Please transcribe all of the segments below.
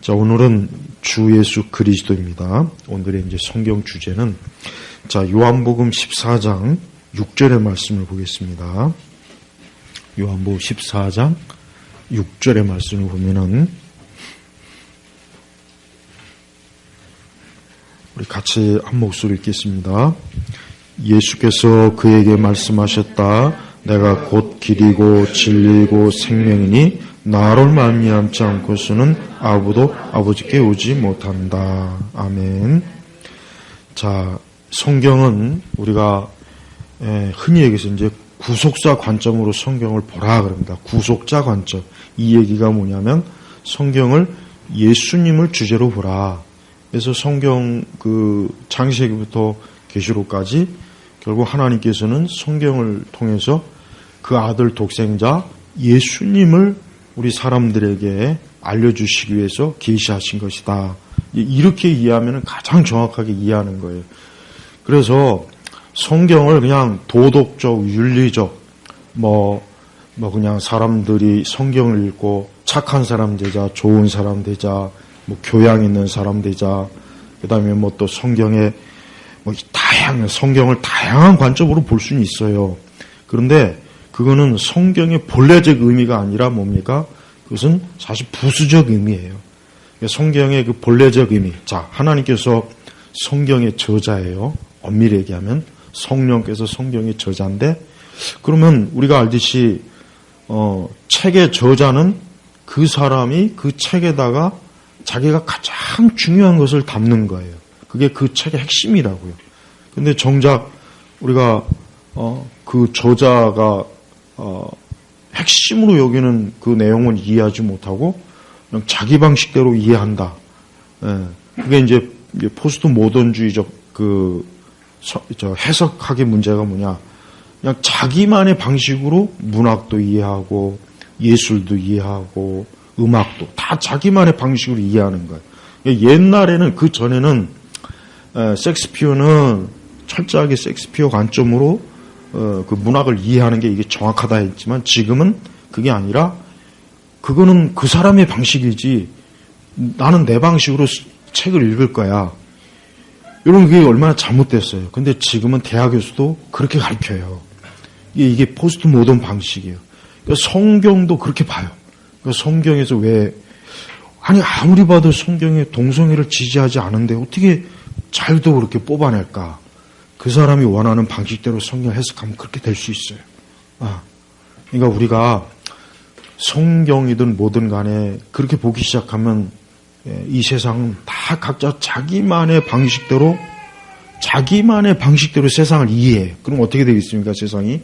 자, 오늘은 주 예수 그리스도입니다. 오늘의 이제 성경 주제는 자, 요한복음 14장 6절의 말씀을 보겠습니다. 요한복음 14장 6절의 말씀을 보면은 우리 같이 한 목소리 읽겠습니다. 예수께서 그에게 말씀하셨다. 내가 곧 길이고 진리고 생명이니 나로 말미암지 않고서는 아무도 아버지께 오지 못한다. 아멘. 자, 성경은 우리가 흔히 얘기해서 이제 구속사 관점으로 성경을 보라 그럽니다. 구속자 관점. 이 얘기가 뭐냐면 성경을 예수님을 주제로 보라. 그래서 성경 창세기부터 계시록까지 결국 하나님께서는 성경을 통해서 그 아들 독생자 예수님을 우리 사람들에게 알려주시기 위해서 계시하신 것이다. 이렇게 이해하면 가장 정확하게 이해하는 거예요. 그래서 성경을 그냥 도덕적, 윤리적, 그냥 사람들이 성경을 읽고 착한 사람 되자, 좋은 사람 되자, 교양 있는 사람 되자, 그 다음에 또 성경의 성경을 다양한 관점으로 볼 수는 있어요. 그런데 그거는 성경의 본래적 의미가 아니라 뭡니까? 그것은 사실 부수적 의미예요. 성경의 그 본래적 의미. 자, 하나님께서 성경의 저자예요. 엄밀히 얘기하면 성령께서 성경의 저자인데, 그러면 우리가 알듯이 책의 저자는 그 사람이 그 책에다가 자기가 가장 중요한 것을 담는 거예요. 그게 그 책의 핵심이라고요. 근데 정작 우리가 그 저자가 핵심으로 여기는 그 내용은 이해하지 못하고 그냥 자기 방식대로 이해한다. 그게 이제 포스트 모던주의적 해석하기 문제가 뭐냐? 그냥 자기만의 방식으로 문학도 이해하고 예술도 이해하고 음악도 다 자기만의 방식으로 이해하는 거예요. 옛날에는 그 전에는 셰익스피어는 철저하게 셰익스피어 관점으로 그 문학을 이해하는 게 이게 정확하다 했지만 지금은 그게 아니라 그거는 그 사람의 방식이지 나는 내 방식으로 책을 읽을 거야. 여러분 그게 얼마나 잘못됐어요. 근데 지금은 대학에서도 그렇게 가르쳐요. 이게 포스트 모던 방식이에요. 그러니까 성경도 그렇게 봐요. 그러니까 성경에서 아무리 봐도 성경에 동성애를 지지하지 않은데 어떻게 잘도 그렇게 뽑아낼까? 그 사람이 원하는 방식대로 성경을 해석하면 그렇게 될 수 있어요. 그러니까 우리가 성경이든 뭐든 간에 그렇게 보기 시작하면 이 세상은 다 각자 자기만의 방식대로 세상을 이해해. 그럼 어떻게 되겠습니까? 세상이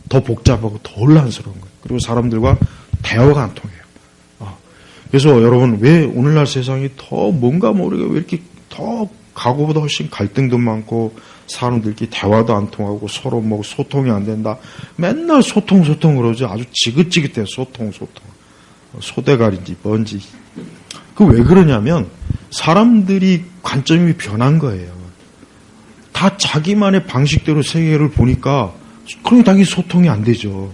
더 복잡하고 더 혼란스러운 거예요. 그리고 사람들과 대화가 안 통해요. 그래서 여러분 왜 오늘날 세상이 더 뭔가 모르게 왜 이렇게 더 과거보다 훨씬 갈등도 많고 사람들끼리 대화도 안 통하고 서로 소통이 안 된다. 맨날 소통 그러지. 아주 지긋지긋해요. 소통. 소대가리인지 뭔지. 그 왜 그러냐면 사람들이 관점이 변한 거예요. 다 자기만의 방식대로 세계를 보니까 그럼 당연히 소통이 안 되죠.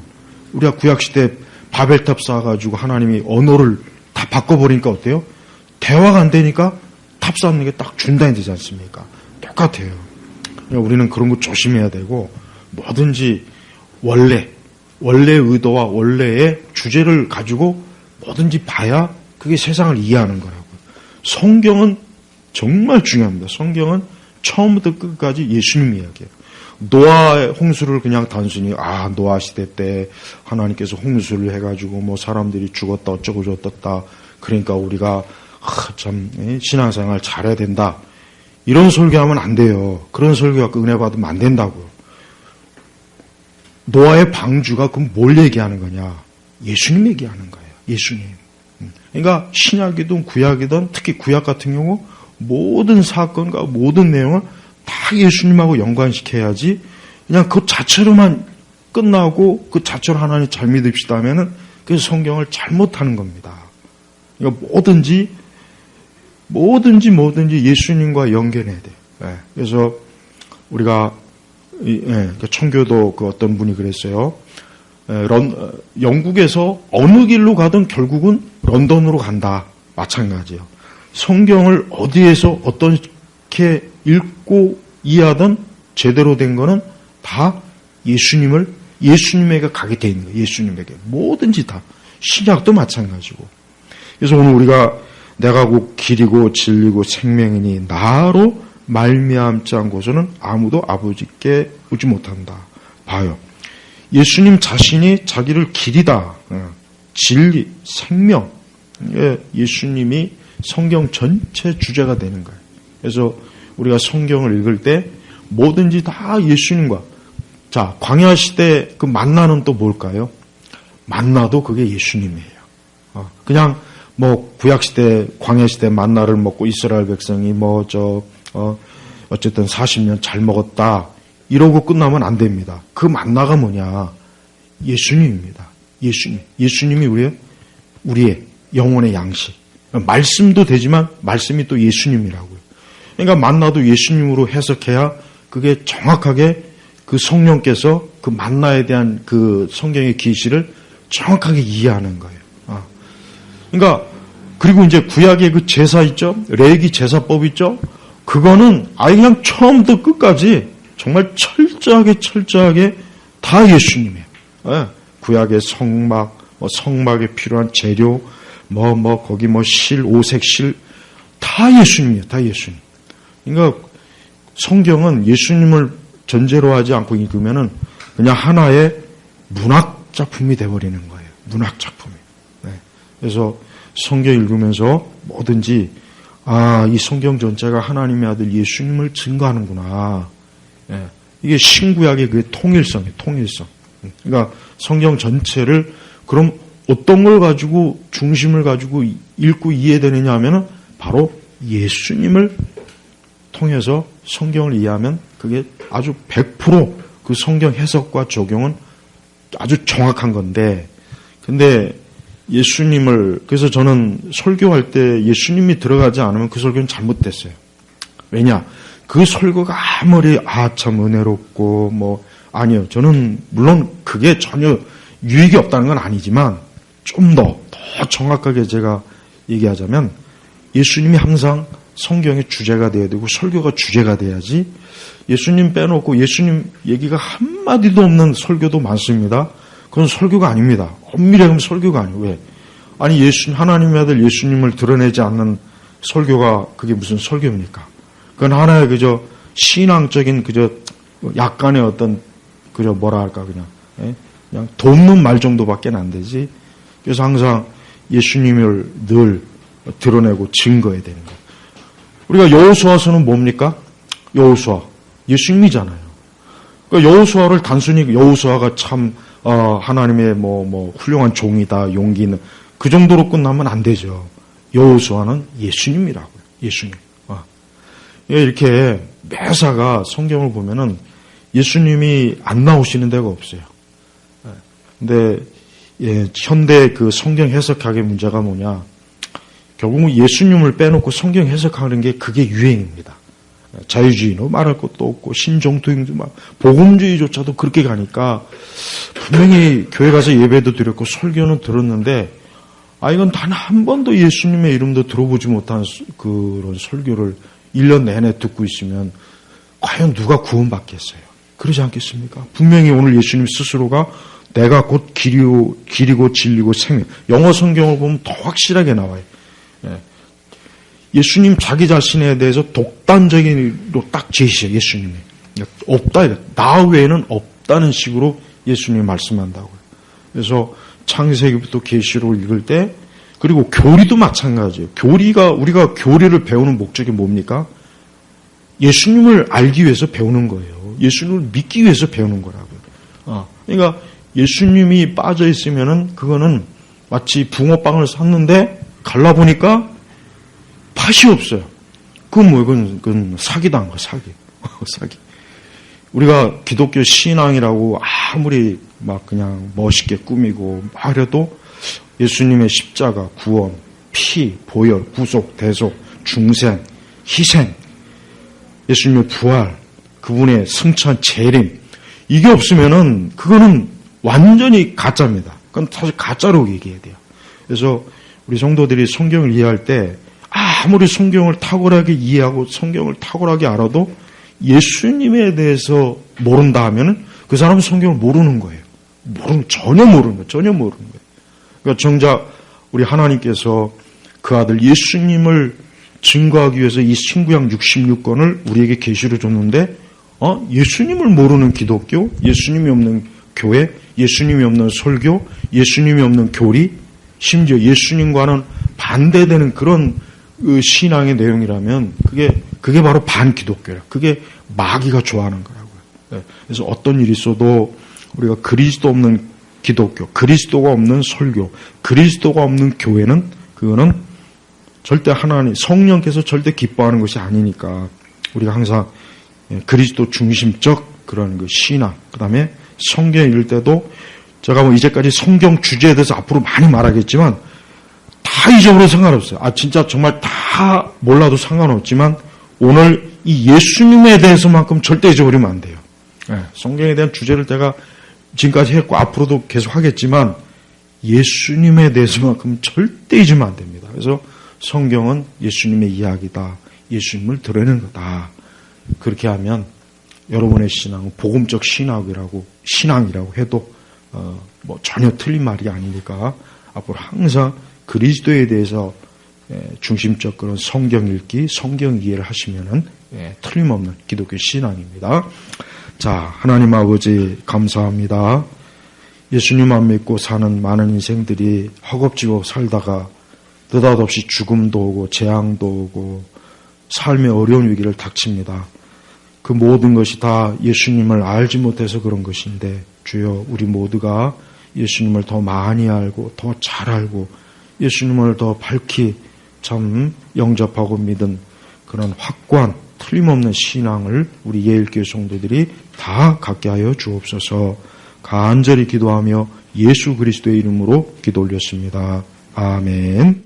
우리가 구약시대 바벨탑 쌓아가지고 하나님이 언어를 다 바꿔버리니까 어때요? 대화가 안 되니까 탑 쌓는 게 딱 중단이 되지 않습니까? 똑같아요. 우리는 그런 거 조심해야 되고 뭐든지 원래 의도와 원래의 주제를 가지고 뭐든지 봐야 그게 세상을 이해하는 거라고요. 성경은 정말 중요합니다. 성경은 처음부터 끝까지 예수님 이야기예요. 노아의 홍수를 그냥 단순히 노아 시대 때 하나님께서 홍수를 해가지고 사람들이 죽었다 어쩌고 저쩌다 그러니까 우리가 참 신앙생활 잘해야 된다. 이런 설교하면 안 돼요. 그런 설교 갖고 은혜 받으면 안 된다고요. 노아의 방주가 그럼 뭘 얘기하는 거냐? 예수님 얘기하는 거예요. 예수님. 그러니까 신약이든 구약이든 특히 구약 같은 경우 모든 사건과 모든 내용을 다 예수님하고 연관시켜야지 그냥 그 자체로만 끝나고 그 자체로 하나님 잘 믿읍시다 하면은 그 성경을 잘못하는 겁니다. 그러니까 뭐든지 예수님과 연결해야 돼요. 그래서 우리가 청교도 어떤 분이 그랬어요. 영국에서 어느 길로 가든 결국은 런던으로 간다. 마찬가지예요. 성경을 어디에서 어떻게 읽고 이해하든 제대로 된 거는 다 예수님에게 가게 돼 있는 거예요. 예수님에게. 뭐든지 다. 신약도 마찬가지고. 그래서 오늘 우리가 내가 곧 길이고 진리고 생명이니 나로 말미암지 않고서는 아무도 아버지께 오지 못한다. 봐요. 예수님 자신이 자기를 길이다. 진리, 생명. 예수님이 성경 전체 주제가 되는 거예요. 그래서 우리가 성경을 읽을 때 뭐든지 다 예수님과 자, 광야 시대 그 만나는 또 뭘까요? 만나도 그게 예수님이에요. 그냥 뭐 구약 시대, 광야 시대 만나를 먹고 이스라엘 백성이 어쨌든 40년 잘 먹었다. 이러고 끝나면 안 됩니다. 그 만나가 뭐냐? 예수님입니다. 예수님. 예수님이 우리의 영혼의 양식. 말씀도 되지만 말씀이 또 예수님이라고요. 그러니까 만나도 예수님으로 해석해야 그게 정확하게 그 성령께서 그 만나에 대한 그 성경의 계시를 정확하게 이해하는 거예요. 그러니까 그리고 이제 구약의 그 제사 있죠? 레위기 제사법 있죠? 그거는 아예 그냥 처음부터 끝까지 정말 철저하게 다 예수님이에요. 구약의 성막, 성막에 필요한 재료, 거기 실, 오색 실, 다 예수님이에요. 다 예수님. 그러니까 성경은 예수님을 전제로 하지 않고 읽으면은 그냥 하나의 문학 작품이 돼버리는 거예요. 문학 작품이. 그래서 성경 읽으면서 뭐든지 이 성경 전체가 하나님의 아들 예수님을 증거하는구나. 이게 신구약의 그 통일성이에요. 통일성. 그러니까 성경 전체를 그럼 어떤 걸 가지고 중심을 가지고 읽고 이해되느냐 하면은 바로 예수님을 통해서 성경을 이해하면 그게 아주 100% 그 성경 해석과 적용은 아주 정확한 건데, 근데 그래서 저는 설교할 때 예수님이 들어가지 않으면 그 설교는 잘못됐어요. 왜냐? 그 설교가 아무리 참 은혜롭고 아니요. 저는 물론 그게 전혀 유익이 없다는 건 아니지만 좀 더 정확하게 제가 얘기하자면 예수님이 항상 성경의 주제가 돼야 되고 설교가 주제가 돼야지 예수님 빼놓고 예수님 얘기가 한마디도 없는 설교도 많습니다. 그건 설교가 아닙니다. 엄밀히 하면 설교가 아니에요. 왜? 아니 하나님의 아들 예수님을 드러내지 않는 설교가 그게 무슨 설교입니까? 그건 하나의 그저 신앙적인 그저 약간의 어떤 그저 그냥 돕는 말 정도밖에 안 되지. 그래서 항상 예수님을 늘 드러내고 증거해야 되는 거예요. 우리가 여호수아서는 뭡니까? 여호수아 예수님이잖아요. 그러니까 여호수아를 단순히 여호수아가 참 하나님의 훌륭한 종이다, 용기 있는 그 정도로 끝나면 안 되죠. 여호수아는 예수님이라고요. 예수님. 이렇게 매사가 성경을 보면은 예수님이 안 나오시는 데가 없어요. 근데 현대 그 성경 해석학의 문제가 뭐냐? 결국은 예수님을 빼놓고 성경 해석하는 게 그게 유행입니다. 자유주의도 말할 것도 없고 신종투행도 복음주의조차도 그렇게 가니까 분명히 교회 가서 예배도 드렸고 설교는 들었는데 이건 단 한 번도 예수님의 이름도 들어보지 못한 그런 설교를 1년 내내 듣고 있으면 과연 누가 구원받겠어요? 그러지 않겠습니까? 분명히 오늘 예수님 스스로가 내가 곧 길이고 진리고 생명. 영어 성경을 보면 더 확실하게 나와요. 예수님 자기 자신에 대해서 독단적으로 딱 제시해요. 예수님이. 없다. 나 외에는 없다는 식으로 예수님이 말씀한다고요. 그래서 창세기부터 계시록을 읽을 때 그리고 교리도 마찬가지예요. 우리가 교리를 배우는 목적이 뭡니까? 예수님을 알기 위해서 배우는 거예요. 예수님을 믿기 위해서 배우는 거라고요. 그러니까 예수님이 빠져 있으면은 그거는 마치 붕어빵을 샀는데 갈라보니까 팥이 없어요. 그건 사기당한 거야, 사기. 사기. 우리가 기독교 신앙이라고 아무리 그냥 멋있게 꾸미고 하려도 예수님의 십자가, 구원, 피, 보혈, 구속, 대속, 중생, 희생, 예수님의 부활, 그분의 승천, 재림, 이게 없으면은 그거는 완전히 가짜입니다. 그건 사실 가짜로 얘기해야 돼요. 그래서 우리 성도들이 성경을 이해할 때 아무리 성경을 탁월하게 이해하고 성경을 탁월하게 알아도 예수님에 대해서 모른다 하면은 그 사람은 성경을 모르는 거예요. 전혀 모르는 거예요. 그러니까 정작 우리 하나님께서 그 아들 예수님을 증거하기 위해서 이 신구약 66권을 우리에게 계시를 줬는데, 예수님을 모르는 기독교, 예수님이 없는 교회, 예수님이 없는 설교, 예수님이 없는 교리, 심지어 예수님과는 반대되는 그런 신앙의 내용이라면 그게 바로 반기독교예요. 그게 마귀가 좋아하는 거라고요. 그래서 어떤 일이 있어도 우리가 그리스도 없는 기독교, 그리스도가 없는 설교, 그리스도가 없는 교회는 그거는 절대 하나님, 성령께서 절대 기뻐하는 것이 아니니까 우리가 항상 그리스도 중심적 그런 그 신앙, 그 다음에 성경 읽을 때도 제가 뭐 이제까지 성경 주제에 대해서 앞으로 많이 말하겠지만 다 잊어버려도 상관없어요. 진짜 정말 다 몰라도 상관없지만 오늘 이 예수님에 대해서만큼 절대 잊어버리면 안 돼요. 성경에 대한 주제를 제가 지금까지 했고 앞으로도 계속 하겠지만 예수님에 대해서만큼 절대 잊으면 안 됩니다. 그래서 성경은 예수님의 이야기다. 예수님을 드러내는 거다. 그렇게 하면 여러분의 신앙은 복음적 신앙이라고 해도 뭐 전혀 틀린 말이 아니니까 앞으로 항상 그리스도에 대해서 중심적 그런 성경 읽기, 성경 이해를 하시면은 틀림없는 기독교 신앙입니다. 자, 하나님 아버지 감사합니다. 예수님만 믿고 사는 많은 인생들이 허겁지겁 살다가 느닷없이 죽음도 오고 재앙도 오고 삶의 어려운 위기를 닥칩니다. 그 모든 것이 다 예수님을 알지 못해서 그런 것인데 주여 우리 모두가 예수님을 더 많이 알고 더 잘 알고 예수님을 더 밝히 참 영접하고 믿은 그런 확고한 틀림없는 신앙을 우리 예일교회 성도들이 다 갖게 하여 주옵소서. 간절히 기도하며 예수 그리스도의 이름으로 기도 올렸습니다. 아멘.